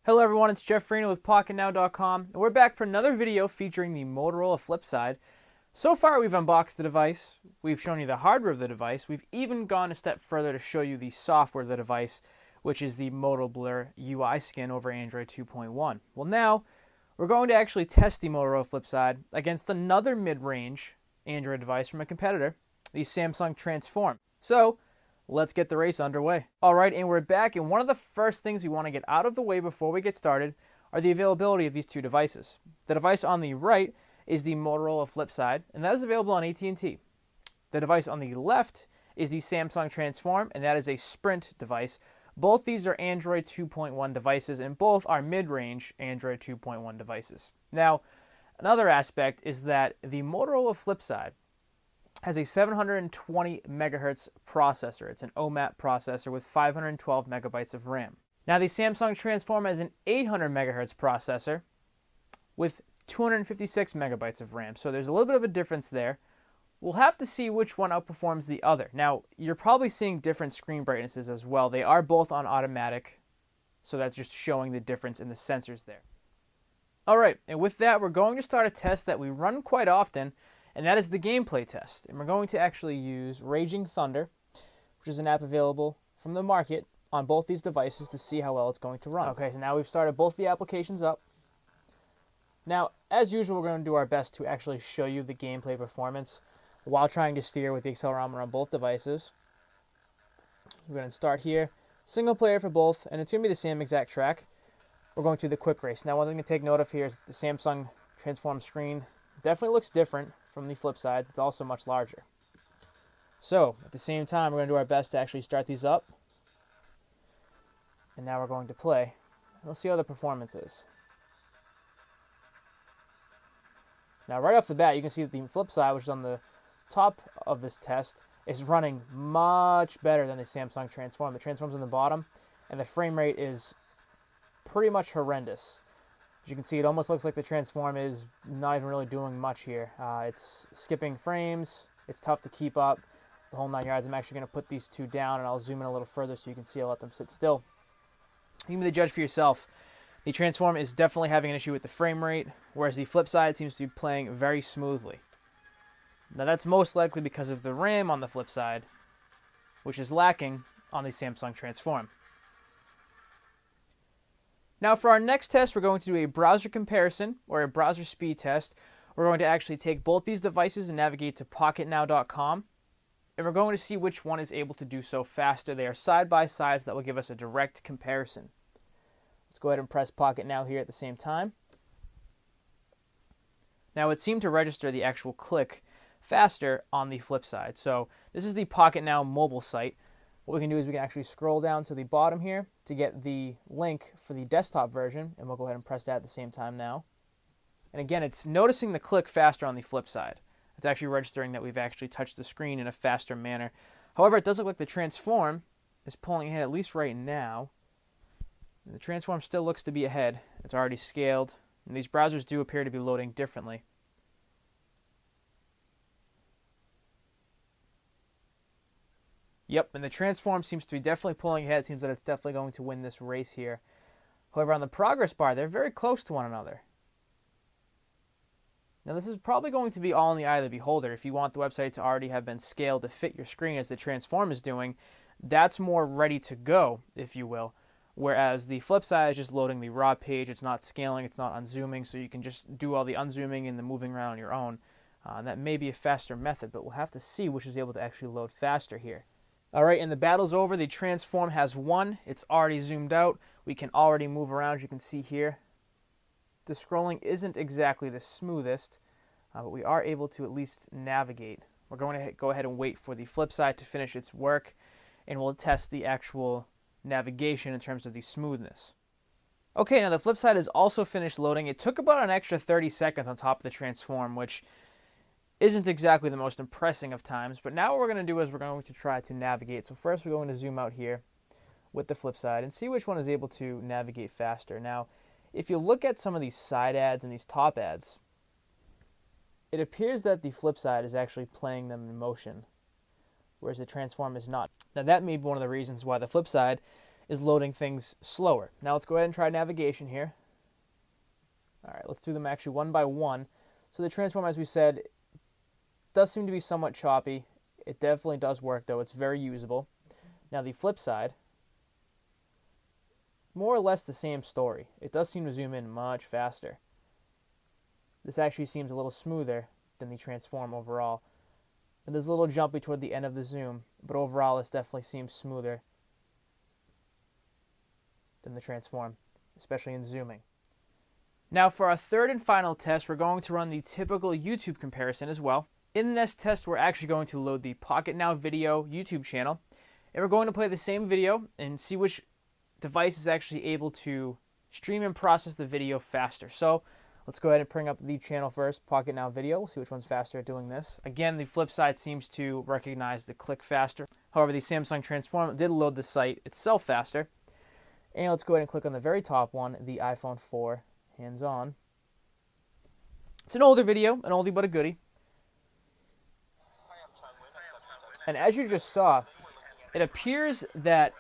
Hello everyone, it's Jeff Farina with Pocketnow.com, and we're back for another video featuring the Motorola Flipside. So far we've unboxed the device, we've shown you the hardware of the device, we've even gone a step further to show you the software of the device, which is the Moto Blur UI skin over Android 2.1. Well, now we're going to actually test the Motorola Flipside against another mid-range Android device from a competitor, the Samsung Transform. So let's get the race underway. Alright, and we're back, and one of the first things we want to get out of the way before we get started are the availability of these two devices. The device on the right is the Motorola Flipside, and that is available on AT&T. The device on the left is the Samsung Transform, and that is a Sprint device. Both these are Android 2.1 devices, and both are mid-range Android 2.1 devices. Now, another aspect is that the Motorola Flipside has a 720 megahertz processor. It's an OMAP processor with 512 megabytes of RAM. Now, the Samsung Transform has an 800 megahertz processor with 256 megabytes of RAM. So there's a little bit of a difference there. We'll have to see which one outperforms the other. Now, you're probably seeing different screen brightnesses as well. They are both on automatic, so that's just showing the difference in the sensors there. All right, and with that, we're going to start a test that we run quite often, and that is the gameplay test. And we're going to actually use Raging Thunder, which is an app available from the market on both these devices to see how well it's going to run. Okay, so now we've started both the applications up. Now, as usual, we're going to do our best to actually show you the gameplay performance while trying to steer with the accelerometer on both devices. We're going to start here, single player for both, and it's going to be the same exact track. We're going to the quick race. Now, one thing to take note of here is the Samsung Transform screen definitely looks different from the flip side. It's also much larger. So, at the same time, we're going to do our best to actually start these up. And now we're going to play. We'll see how the performance is. Now, right off the bat, you can see that the flip side, which is on the top of this test, is running much better than the Samsung Transform. The Transform's on the bottom, and the frame rate is pretty much horrendous. As you can see, it almost looks like the Transform is not even really doing much here. It's skipping frames. It's tough to keep up the whole 9 yards. I'm actually going to put these two down, and I'll zoom in a little further so you can see. I'll let them sit still. You can be the judge for yourself. The Transform is definitely having an issue with the frame rate, whereas the flip side seems to be playing very smoothly. Now, that's most likely because of the RAM on the flip side, which is lacking on the Samsung Transform. Now, for our next test, we're going to do a browser comparison, or a browser speed test. We're going to actually take both these devices and navigate to Pocketnow.com, and we're going to see which one is able to do so faster. They are side by side, so that will give us a direct comparison. Let's go ahead and press Pocketnow here at the same time. Now, it seemed to register the actual click faster on the flip side. So this is the Pocketnow mobile site. What we can do is we can actually scroll down to the bottom here to get the link for the desktop version, and we'll go ahead and press that at the same time now. And again, it's noticing the click faster on the flip side. It's actually registering that we've actually touched the screen in a faster manner. However, it does look like the Transform is pulling ahead, at least right now. And the Transform still looks to be ahead. It's already scaled, and these browsers do appear to be loading differently. Yep, and the Transform seems to be definitely pulling ahead. It seems that it's definitely going to win this race here. However, on the progress bar, they're very close to one another. Now, this is probably going to be all in the eye of the beholder. If you want the website to already have been scaled to fit your screen as the Transform is doing, that's more ready to go, if you will. Whereas the flip side is just loading the raw page. It's not scaling, it's not unzooming, so you can just do all the unzooming and the moving around on your own. That may be a faster method, but we'll have to see which is able to actually load faster here. Alright, and the battle's over. The Transform has won. It's already zoomed out. We can already move around, as you can see here. The scrolling isn't exactly the smoothest, but we are able to at least navigate. We're going to go ahead and wait for the flip side to finish its work, and we'll test the actual navigation in terms of the smoothness. Okay, now the flip side has also finished loading. It took about an extra 30 seconds on top of the Transform, which isn't exactly the most impressive of times, but now what we're going to do is we're going to try to navigate. So first we're going to zoom out here with the flip side and see which one is able to navigate faster. Now, if you look at some of these side ads and these top ads, it appears that the flip side is actually playing them in motion, whereas the Transform is not. Now, that may be one of the reasons why the flip side is loading things slower. Now let's go ahead and try navigation here. All right, let's do them actually one by one. So the transform, as we said, does seem to be somewhat choppy. It definitely does work, though. It's very usable. Now the flip side, more or less the same story. It does seem to zoom in much faster. This actually seems a little smoother than the transform overall. And there's a little jumpy toward the end of the zoom, but overall this definitely seems smoother than the transform, especially in zooming. Now for our third and final test, we're going to run the typical YouTube comparison as well. In this test, we're actually going to load the Pocketnow video YouTube channel, and we're going to play the same video and see which device is actually able to stream and process the video faster. So let's go ahead and bring up the channel first, Pocketnow video. We'll see which one's faster at doing this. Again, the Flipside seems to recognize the click faster. However, the Samsung Transform did load the site itself faster. And let's go ahead and click on the very top one, the iPhone 4 hands-on. It's an older video, an oldie but a goodie. And as you just saw, it appears that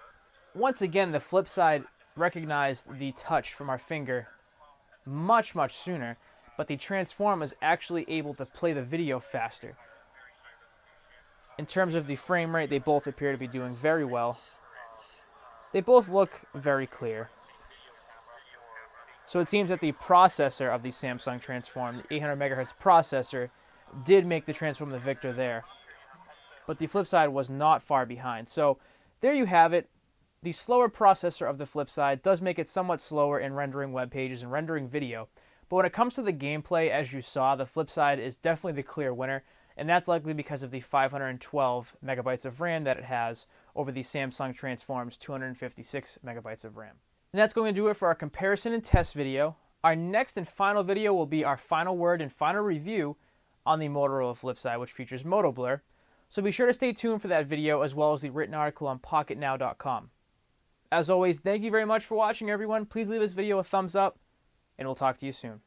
once again the Flipside recognized the touch from our finger much sooner, but the Transform is actually able to play the video faster. In terms of the frame rate, they both appear to be doing very well. They both look very clear. So it seems that the processor of the Samsung Transform, the 800 MHz processor, did make the Transform the victor there. But the Flipside was not far behind. So there you have it. The slower processor of the Flipside does make it somewhat slower in rendering web pages and rendering video. But when it comes to the gameplay, as you saw, the Flipside is definitely the clear winner. And that's likely because of the 512 megabytes of RAM that it has over the Samsung Transform's 256 megabytes of RAM. And that's going to do it for our comparison and test video. Our next and final video will be our final word and final review on the Motorola Flipside, which features Moto Blur. So be sure to stay tuned for that video, as well as the written article on Pocketnow.com. As always, thank you very much for watching, everyone. Please leave this video a thumbs up, and we'll talk to you soon.